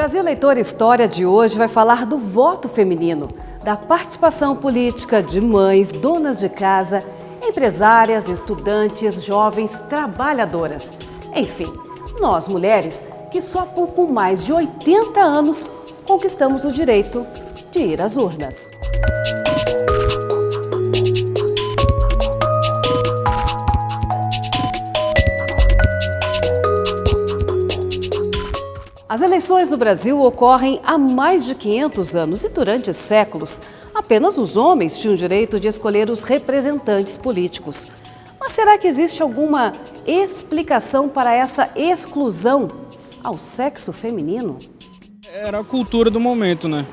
Brasil Leitor História de hoje vai falar do voto feminino, da participação política de mães, donas de casa, empresárias, estudantes, jovens, trabalhadoras. Enfim, nós mulheres que só há pouco mais de 80 anos conquistamos o direito de ir às urnas. As eleições no Brasil ocorrem há mais de 500 anos e durante séculos, apenas os homens tinham o direito de escolher os representantes políticos. Mas será que existe alguma explicação para essa exclusão ao sexo feminino? Era a cultura do momento, né?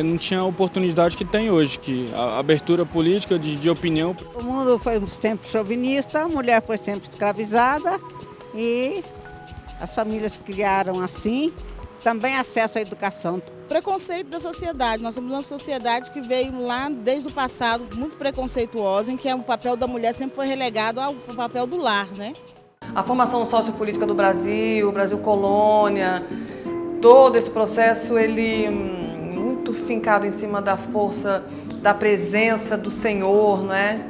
Não tinha a oportunidade que tem hoje, que a abertura política de opinião. O mundo foi sempre chauvinista, a mulher foi sempre escravizada e as famílias criaram assim, também acesso à educação. Preconceito da sociedade. Nós somos uma sociedade que veio lá desde o passado muito preconceituosa, em que o papel da mulher sempre foi relegado ao papel do lar, né? A formação sociopolítica do Brasil, o Brasil colônia, todo esse processo, ele muito fincado em cima da força, da presença do senhor, né?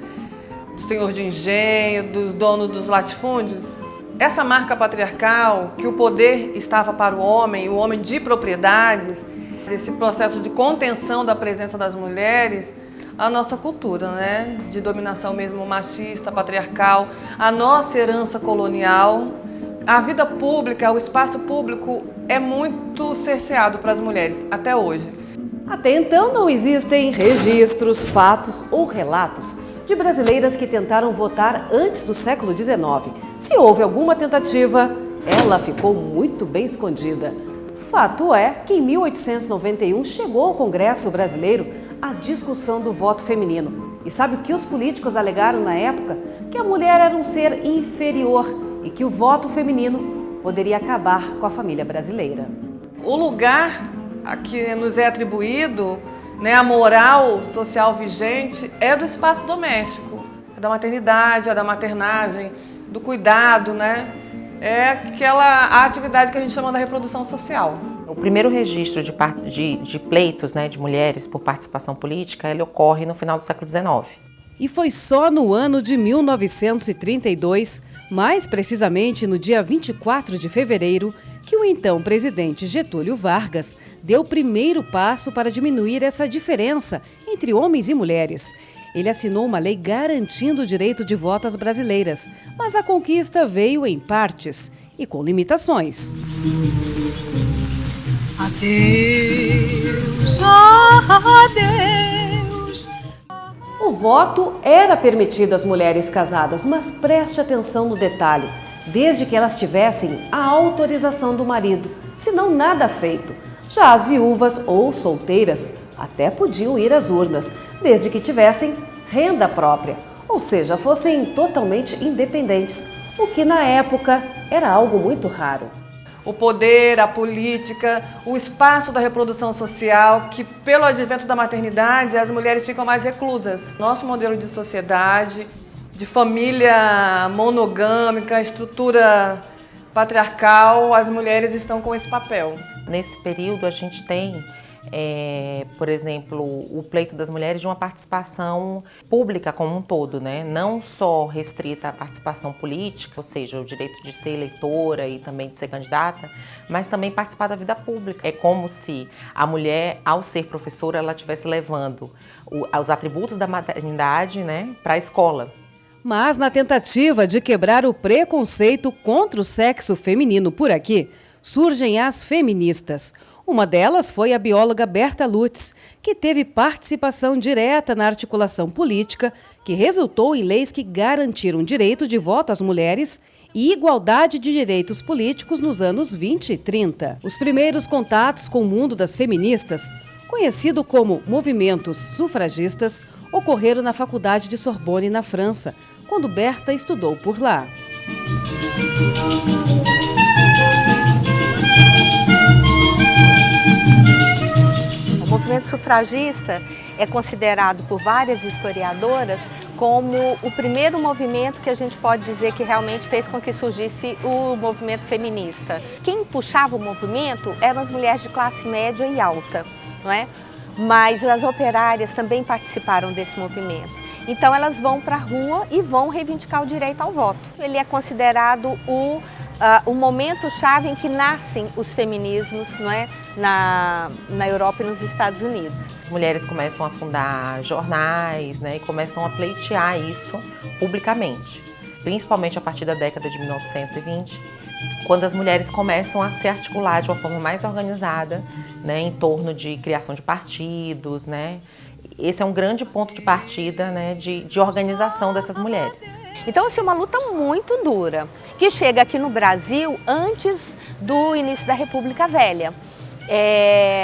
Do senhor de engenho, dos donos dos latifúndios. Essa marca patriarcal, que o poder estava para o homem de propriedades, esse processo de contenção da presença das mulheres, a nossa cultura, né? De dominação mesmo machista, patriarcal, a nossa herança colonial. A vida pública, o espaço público é muito cerceado para as mulheres, até hoje. Até então não existem registros, fatos ou relatos de brasileiras que tentaram votar antes do século XIX. Se houve alguma tentativa, ela ficou muito bem escondida. Fato é que em 1891 chegou ao Congresso Brasileiro a discussão do voto feminino. E sabe o que os políticos alegaram na época? Que a mulher era um ser inferior e que o voto feminino poderia acabar com a família brasileira. O lugar a que nos é atribuído, né, a moral social vigente é do espaço doméstico, é da maternidade, é da maternagem, do cuidado, né? É aquela atividade que a gente chama da reprodução social. O primeiro registro de pleitos, né, de mulheres por participação política, ele ocorre no final do século XIX. E foi só no ano de 1932, mais precisamente no dia 24 de fevereiro, que o então presidente Getúlio Vargas deu o primeiro passo para diminuir essa diferença entre homens e mulheres. Ele assinou uma lei garantindo o direito de voto às brasileiras, mas a conquista veio em partes e com limitações. Adeus, adeus. O voto era permitido às mulheres casadas, mas preste atenção no detalhe. Desde que elas tivessem a autorização do marido, senão nada feito. Já as viúvas ou solteiras até podiam ir às urnas, desde que tivessem renda própria, ou seja, fossem totalmente independentes, o que na época era algo muito raro. O poder, a política, o espaço da reprodução social, que pelo advento da maternidade as mulheres ficam mais reclusas. Nosso modelo de sociedade, de família monogâmica, estrutura patriarcal, as mulheres estão com esse papel. Nesse período a gente tem, por exemplo, o pleito das mulheres de uma participação pública como um todo, né? Não só restrita à participação política, ou seja, o direito de ser eleitora e também de ser candidata, mas também participar da vida pública. É como se a mulher, ao ser professora, ela estivesse levando os atributos da maternidade, né, para a escola. Mas na tentativa de quebrar o preconceito contra o sexo feminino por aqui, surgem as feministas. Uma delas foi a bióloga Berta Lutz, que teve participação direta na articulação política, que resultou em leis que garantiram direito de voto às mulheres e igualdade de direitos políticos nos anos 20 e 30. Os primeiros contatos com o mundo das feministas, conhecido como movimentos sufragistas, ocorreram na Faculdade de Sorbonne, na França, quando Berta estudou por lá. O movimento sufragista é considerado por várias historiadoras como o primeiro movimento que a gente pode dizer que realmente fez com que surgisse o movimento feminista. Quem puxava o movimento eram as mulheres de classe média e alta, não é? Mas as operárias também participaram desse movimento. Então elas vão para a rua e vão reivindicar o direito ao voto. Ele é considerado o momento-chave em que nascem os feminismos, não é? Na Europa e nos Estados Unidos. As mulheres começam a fundar jornais, né, e começam a pleitear isso publicamente, principalmente a partir da década de 1920, quando as mulheres começam a se articular de uma forma mais organizada, né, em torno de criação de partidos, né. Esse é um grande ponto de partida, né, de organização dessas mulheres. Então, assim, uma luta muito dura, que chega aqui no Brasil antes do início da República Velha.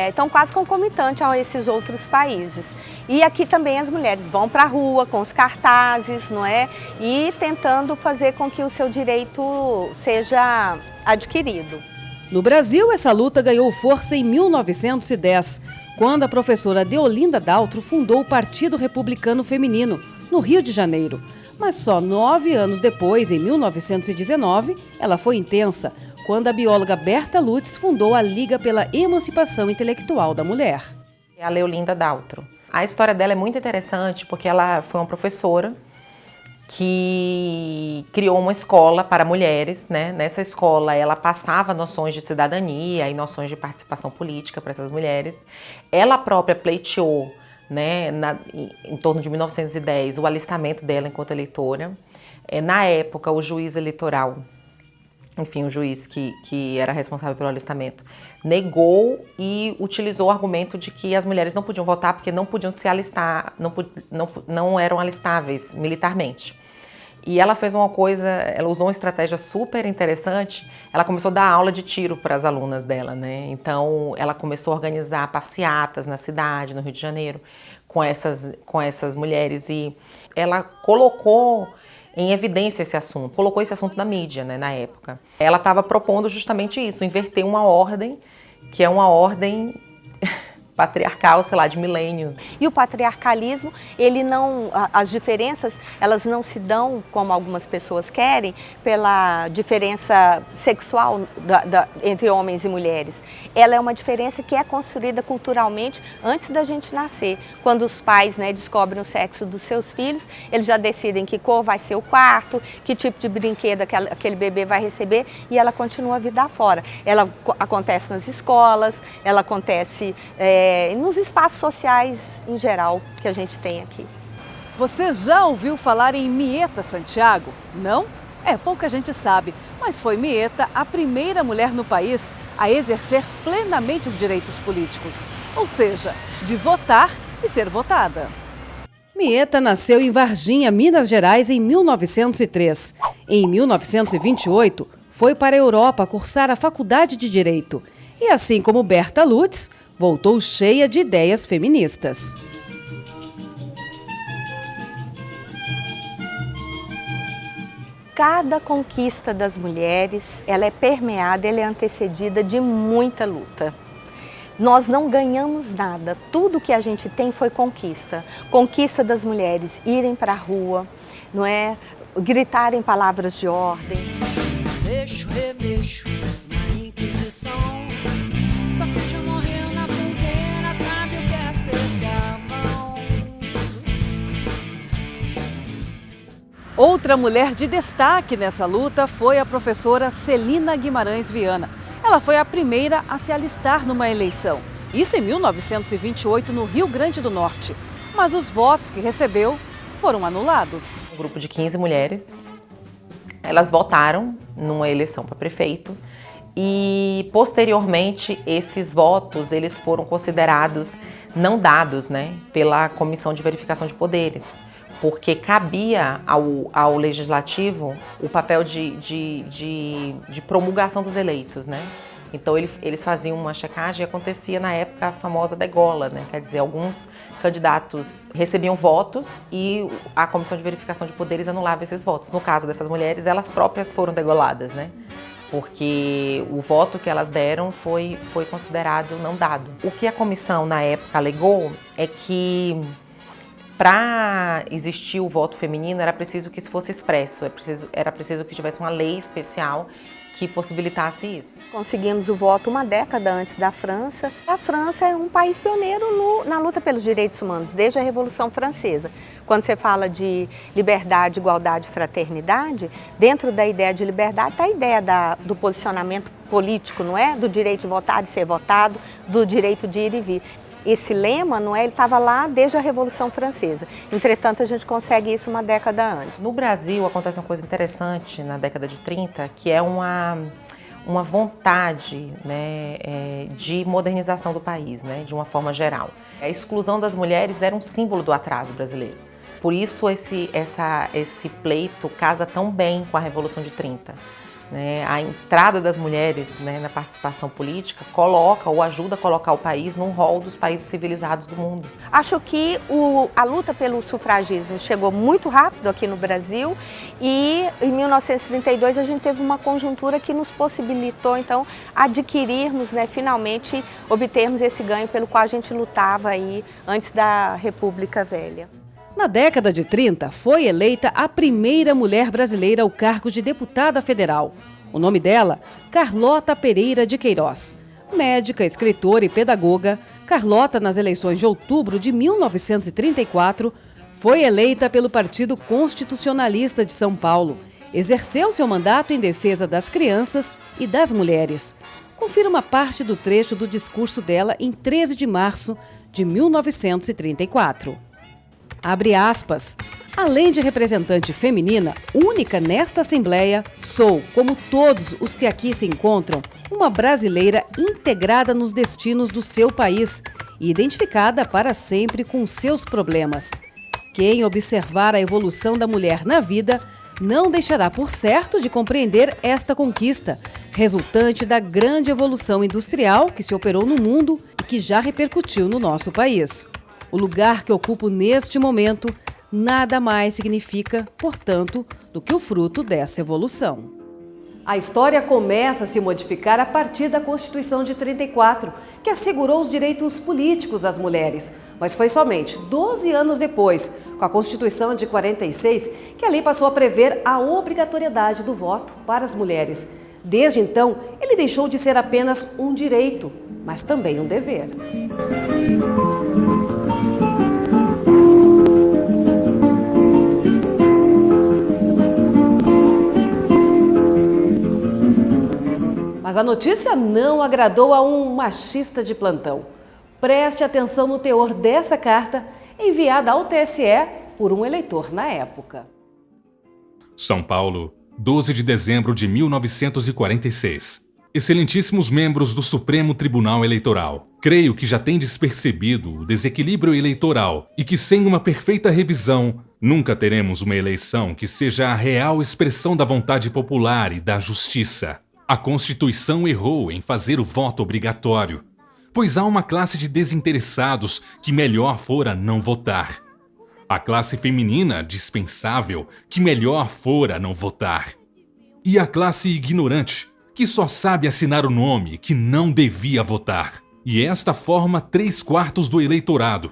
Então, quase concomitante a esses outros países. E aqui também as mulheres vão para a rua com os cartazes, não é? E tentando fazer com que o seu direito seja adquirido. No Brasil, essa luta ganhou força em 1910, quando a professora Deolinda Daltro fundou o Partido Republicano Feminino, no Rio de Janeiro. Mas só 9 anos depois, em 1919, ela foi intensa, quando a bióloga Berta Lutz fundou a Liga pela Emancipação Intelectual da Mulher. A Deolinda Daltro. A história dela é muito interessante porque ela foi uma professora que criou uma escola para mulheres, né? Nessa escola ela passava noções de cidadania e noções de participação política para essas mulheres. Ela própria pleiteou, né, em torno de 1910, o alistamento dela enquanto eleitora. Na época, o juiz eleitoral, enfim, o juiz que era responsável pelo alistamento, negou e utilizou o argumento de que as mulheres não podiam votar porque não podiam se alistar, não eram alistáveis militarmente. E ela fez uma coisa, ela usou uma estratégia super interessante, ela começou a dar aula de tiro para as alunas dela, né? Então, ela começou a organizar passeatas na cidade, no Rio de Janeiro, com essas mulheres, e ela colocou em evidência esse assunto, colocou esse assunto na mídia, né, na época. Ela estava propondo justamente isso, inverter uma ordem, que é uma ordem patriarcal, sei lá, de milênios. E o patriarcalismo, ele não, as diferenças, elas não se dão, como algumas pessoas querem, pela diferença sexual entre homens e mulheres. Ela é uma diferença que é construída culturalmente antes da gente nascer. Quando os pais, né, descobrem o sexo dos seus filhos, eles já decidem que cor vai ser o quarto, que tipo de brinquedo aquele bebê vai receber, e ela continua a vida afora. Ela acontece nas escolas, ela acontece nos espaços sociais em geral que a gente tem aqui. Você já ouviu falar em Mieta Santiago? Não? Pouca gente sabe, mas foi Mieta a primeira mulher no país a exercer plenamente os direitos políticos, ou seja, de votar e ser votada. Mieta nasceu em Varginha, Minas Gerais, em 1903. Em 1928, foi para a Europa cursar a Faculdade de Direito e, assim como Berta Lutz, voltou cheia de ideias feministas. Cada conquista das mulheres, ela é permeada, ela é antecedida de muita luta. Nós não ganhamos nada, tudo que a gente tem foi conquista. Conquista das mulheres irem para a rua, não é? Gritarem palavras de ordem. Mexo, remexo na Inquisição, só que já morreu na fogueira, sabe o que é ser mão. Outra mulher de destaque nessa luta foi a professora Celina Guimarães Viana. Ela foi a primeira a se alistar numa eleição, isso em 1928 no Rio Grande do Norte. Mas os votos que recebeu foram anulados. Um grupo de 15 mulheres, elas votaram numa eleição para prefeito e, posteriormente, esses votos eles foram considerados não dados, né, pela Comissão de Verificação de Poderes, porque cabia ao Legislativo o papel de promulgação dos eleitos, né? Então eles faziam uma checagem e acontecia na época a famosa degola, né? Quer dizer, alguns candidatos recebiam votos e a Comissão de Verificação de Poderes anulava esses votos. No caso dessas mulheres, elas próprias foram degoladas, né? Porque o voto que elas deram foi considerado não dado. O que a comissão na época alegou é que Para existir o voto feminino, era preciso que isso fosse expresso, era preciso que tivesse uma lei especial que possibilitasse isso. Conseguimos o voto uma década antes da França. A França é um país pioneiro na luta pelos direitos humanos, desde a Revolução Francesa. Quando você fala de liberdade, igualdade e fraternidade, dentro da ideia de liberdade está a ideia do posicionamento político, não é? Do direito de votar, de ser votado, do direito de ir e vir. Esse lema, não é? Ele estava lá desde a Revolução Francesa. Entretanto, a gente consegue isso uma década antes. No Brasil, acontece uma coisa interessante na década de 30, que é uma vontade, né, de modernização do país, né, de uma forma geral. A exclusão das mulheres era um símbolo do atraso brasileiro. Por isso, esse pleito casa tão bem com a Revolução de 30. A entrada das mulheres, né, na participação política coloca ou ajuda a colocar o país num rol dos países civilizados do mundo. Acho que a luta pelo sufragismo chegou muito rápido aqui no Brasil e em 1932 a gente teve uma conjuntura que nos possibilitou então adquirirmos, né, finalmente obtermos esse ganho pelo qual a gente lutava aí antes da República Velha. Na década de 30, foi eleita a primeira mulher brasileira ao cargo de deputada federal. O nome dela, Carlota Pereira de Queiroz. Médica, escritora e pedagoga, Carlota, nas eleições de outubro de 1934, foi eleita pelo Partido Constitucionalista de São Paulo. Exerceu seu mandato em defesa das crianças e das mulheres. Confira uma parte do trecho do discurso dela em 13 de março de 1934. Abre aspas. Além de representante feminina, única nesta Assembleia, sou, como todos os que aqui se encontram, uma brasileira integrada nos destinos do seu país e identificada para sempre com seus problemas. Quem observar a evolução da mulher na vida não deixará por certo de compreender esta conquista, resultante da grande evolução industrial que se operou no mundo e que já repercutiu no nosso país. O lugar que ocupo neste momento nada mais significa, portanto, do que o fruto dessa evolução. A história começa a se modificar a partir da Constituição de 34, que assegurou os direitos políticos às mulheres. Mas foi somente 12 anos depois, com a Constituição de 46, que a lei passou a prever a obrigatoriedade do voto para as mulheres. Desde então, ele deixou de ser apenas um direito, mas também um dever. Mas a notícia não agradou a um machista de plantão. Preste atenção no teor dessa carta enviada ao TSE por um eleitor na época. São Paulo, 12 de dezembro de 1946. Excelentíssimos membros do Supremo Tribunal Eleitoral, creio que já tendes percebido o desequilíbrio eleitoral e que sem uma perfeita revisão, nunca teremos uma eleição que seja a real expressão da vontade popular e da justiça. A Constituição errou em fazer o voto obrigatório, pois há uma classe de desinteressados que melhor fora não votar. A classe feminina dispensável que melhor fora não votar. E a classe ignorante que só sabe assinar o nome que não devia votar. E esta forma 3/4 do eleitorado,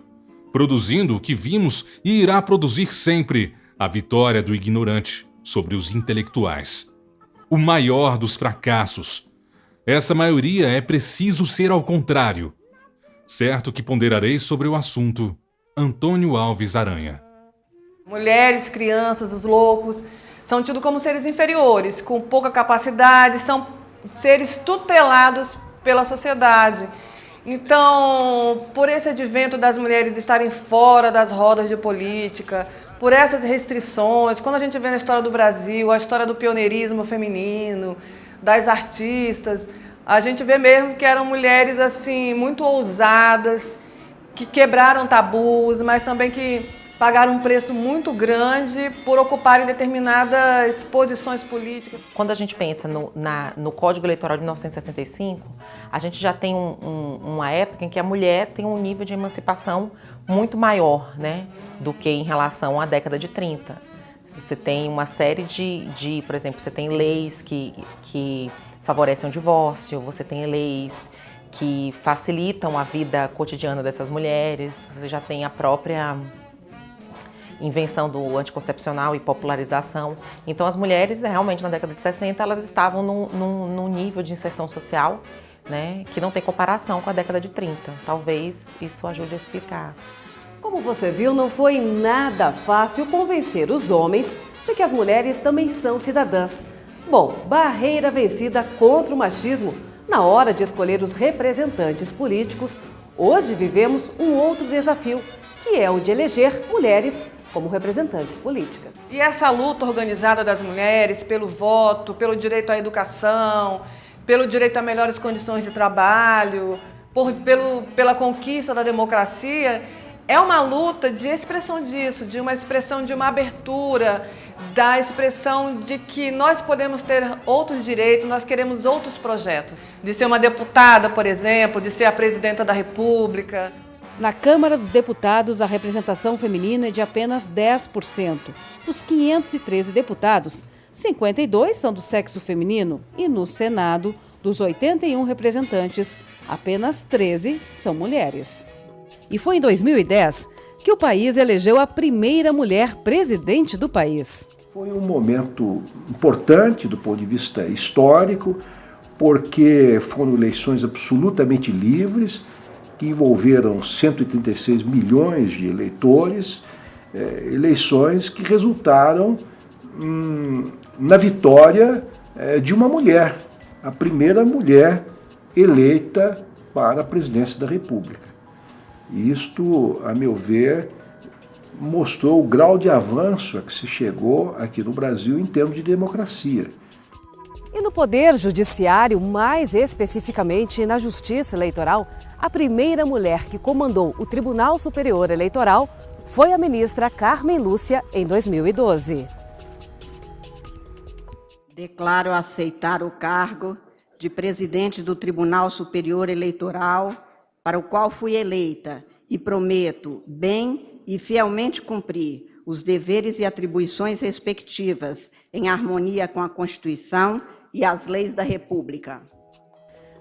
produzindo o que vimos e irá produzir sempre a vitória do ignorante sobre os intelectuais. O maior dos fracassos. Essa maioria é preciso ser ao contrário. Certo que ponderarei sobre o assunto. Antônio Alves Aranha. Mulheres, crianças, os loucos, são tidos como seres inferiores, com pouca capacidade, são seres tutelados pela sociedade. Então, por esse advento das mulheres estarem fora das rodas de política, por essas restrições, quando a gente vê na história do Brasil, a história do pioneirismo feminino, das artistas, a gente vê mesmo que eram mulheres assim muito ousadas, que quebraram tabus, mas também que pagaram um preço muito grande por ocuparem determinadas posições políticas. Quando a gente pensa no Código Eleitoral de 1965, a gente já tem uma época em que a mulher tem um nível de emancipação muito maior, né, do que em relação à década de 30. Você tem uma série por exemplo, você tem leis que favorecem o divórcio, você tem leis que facilitam a vida cotidiana dessas mulheres, você já tem a própria invenção do anticoncepcional e popularização. Então as mulheres, realmente na década de 60, elas estavam num nível de inserção social, né, que não tem comparação com a década de 30. Talvez isso ajude a explicar. Como você viu, não foi nada fácil convencer os homens de que as mulheres também são cidadãs. Bom, barreira vencida contra o machismo na hora de escolher os representantes políticos. Hoje vivemos um outro desafio, que é o de eleger mulheres como representantes políticas. E essa luta organizada das mulheres pelo voto, pelo direito à educação, pelo direito a melhores condições de trabalho, pela conquista da democracia, é uma luta de expressão disso, de uma expressão de uma abertura, da expressão de que nós podemos ter outros direitos, nós queremos outros projetos. De ser uma deputada, por exemplo, de ser a presidenta da República. Na Câmara dos Deputados, a representação feminina é de apenas 10%. Dos 513 deputados, 52 são do sexo feminino e no Senado, dos 81 representantes, apenas 13 são mulheres. E foi em 2010 que o país elegeu a primeira mulher presidente do país. Foi um momento importante do ponto de vista histórico, porque foram eleições absolutamente livres, que envolveram 136 milhões de eleitores, eleições que resultaram na vitória de uma mulher, a primeira mulher eleita para a presidência da República. Isto, a meu ver, mostrou o grau de avanço a que se chegou aqui no Brasil em termos de democracia. E no Poder Judiciário, mais especificamente na Justiça Eleitoral, a primeira mulher que comandou o Tribunal Superior Eleitoral foi a ministra Carmen Lúcia, em 2012. Declaro aceitar o cargo de presidente do Tribunal Superior Eleitoral, para o qual fui eleita, e prometo bem e fielmente cumprir os deveres e atribuições respectivas, em harmonia com a Constituição e as leis da República.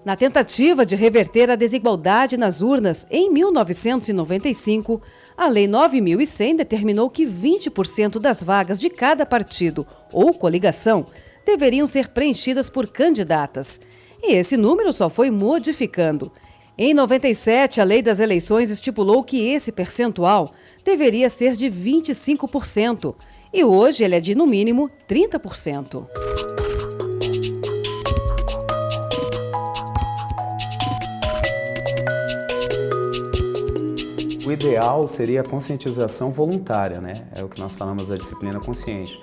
Na tentativa de reverter a desigualdade nas urnas, em 1995, a Lei 9.100 determinou que 20% das vagas de cada partido ou coligação deveriam ser preenchidas por candidatas. E esse número só foi modificando. Em 97, a Lei das Eleições estipulou que esse percentual deveria ser de 25%. E hoje ele é de, no mínimo, 30%. O ideal seria a conscientização voluntária, né? É o que nós falamos da disciplina consciente.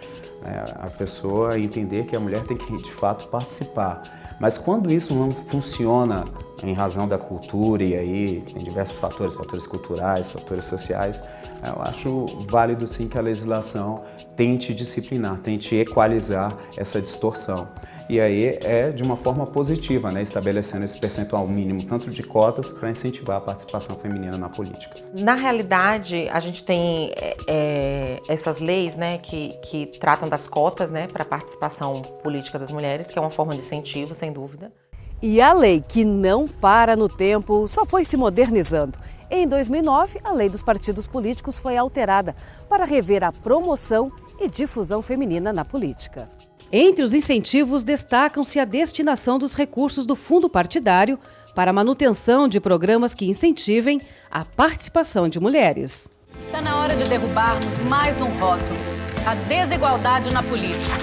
A pessoa entender que a mulher tem que, de fato, participar. Mas quando isso não funciona em razão da cultura, e aí tem diversos fatores, fatores culturais, fatores sociais, eu acho válido sim que a legislação tente disciplinar, tente equalizar essa distorção. E aí é de uma forma positiva, né, estabelecendo esse percentual mínimo, tanto de cotas, para incentivar a participação feminina na política. Na realidade, a gente tem essas leis, né, que tratam das cotas, né, para a participação política das mulheres, que é uma forma de incentivo, sem dúvida. E a lei que não para no tempo só foi se modernizando. Em 2009, a lei dos partidos políticos foi alterada para rever a promoção e difusão feminina na política. Entre os incentivos, destacam-se a destinação dos recursos do fundo partidário para a manutenção de programas que incentivem a participação de mulheres. Está na hora de derrubarmos mais um rótulo: a desigualdade na política.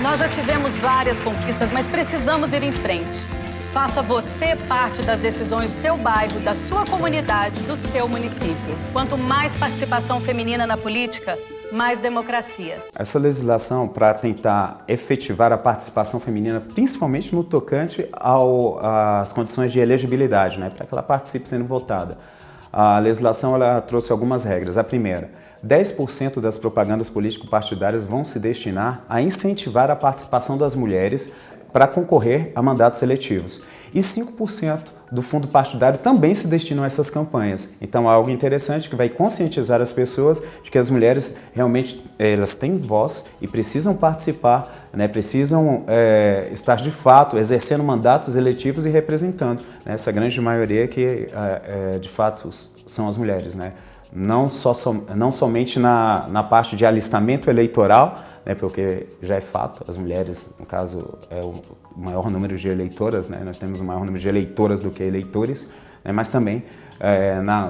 Nós já tivemos várias conquistas, mas precisamos ir em frente. Faça você parte das decisões do seu bairro, da sua comunidade, do seu município. Quanto mais participação feminina na política, mais democracia. Essa legislação, para tentar efetivar a participação feminina, principalmente no tocante às condições de elegibilidade, né, para que ela participe sendo votada. A legislação ela trouxe algumas regras. A primeira, 10% das propagandas político-partidárias vão se destinar a incentivar a participação das mulheres para concorrer a mandatos eletivos. E 5% do fundo partidário também se destinam a essas campanhas. Então é algo interessante que vai conscientizar as pessoas de que as mulheres realmente elas têm voz e precisam participar, né, precisam estar de fato exercendo mandatos eletivos e representando, né, essa grande maioria que de fato são as mulheres, né? Não somente na parte de alistamento eleitoral, né, porque já é fato, as mulheres, no caso, é o maior número de eleitoras, né, nós temos o maior número de eleitoras do que eleitores, né, mas também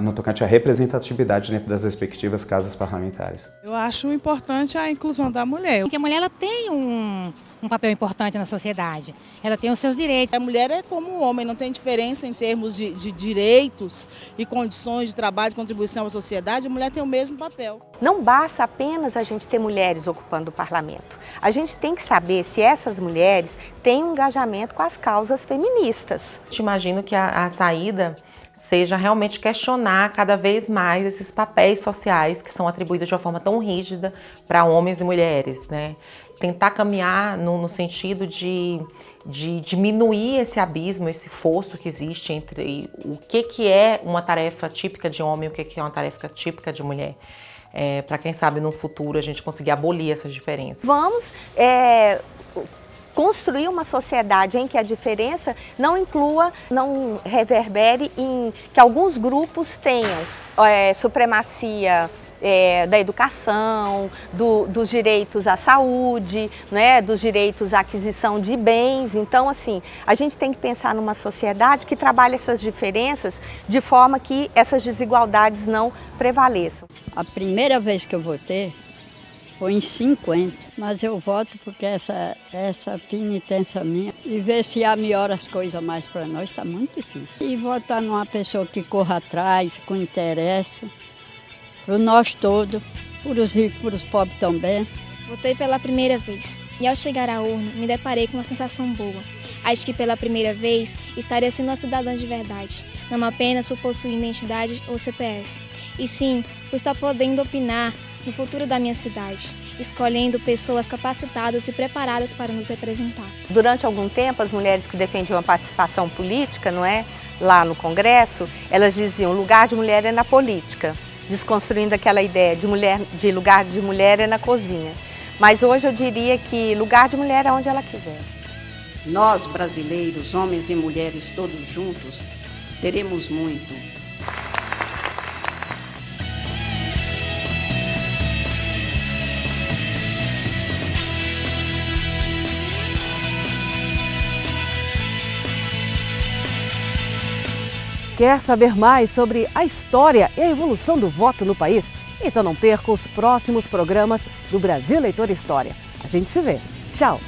no tocante à representatividade dentro das respectivas casas parlamentares. Eu acho importante a inclusão da mulher. Porque a mulher ela tem um papel importante na sociedade, ela tem os seus direitos. A mulher é como o homem, não tem diferença em termos de direitos e condições de trabalho, de contribuição à sociedade, a mulher tem o mesmo papel. Não basta apenas a gente ter mulheres ocupando o parlamento. A gente tem que saber se essas mulheres têm um engajamento com as causas feministas. Eu imagino que a saída seja realmente questionar cada vez mais esses papéis sociais que são atribuídos de uma forma tão rígida para homens e mulheres, né? Tentar caminhar no sentido de diminuir esse abismo, esse fosso que existe entre o que é uma tarefa típica de homem e o que é uma tarefa típica de mulher. Para quem sabe no futuro a gente conseguir abolir essas diferenças. Vamos construir uma sociedade em que a diferença não inclua, não reverbere em que alguns grupos tenham supremacia da educação, dos direitos à saúde, né, dos direitos à aquisição de bens. Então, assim, a gente tem que pensar numa sociedade que trabalhe essas diferenças de forma que essas desigualdades não prevaleçam. A primeira vez que eu votei foi em 50, mas eu voto porque essa penitência minha e ver se melhora as coisas mais para nós está muito difícil. E votar numa pessoa que corra atrás, com interesse, para nós todos, para os ricos, para os pobres também. Votei pela primeira vez e ao chegar à urna me deparei com uma sensação boa. Acho que pela primeira vez estaria sendo uma cidadã de verdade, não apenas por possuir identidade ou CPF, e sim por estar podendo opinar no futuro da minha cidade, escolhendo pessoas capacitadas e preparadas para nos representar. Durante algum tempo, as mulheres que defendiam a participação política, não é, lá no Congresso, elas diziam: o lugar de mulher é na política, desconstruindo aquela ideia de lugar de mulher é na cozinha. Mas hoje eu diria que lugar de mulher é onde ela quiser. Nós, brasileiros, homens e mulheres todos juntos, seremos muito. Quer saber mais sobre a história e a evolução do voto no país? Então não perca os próximos programas do Brasil Eleitor História. A gente se vê. Tchau!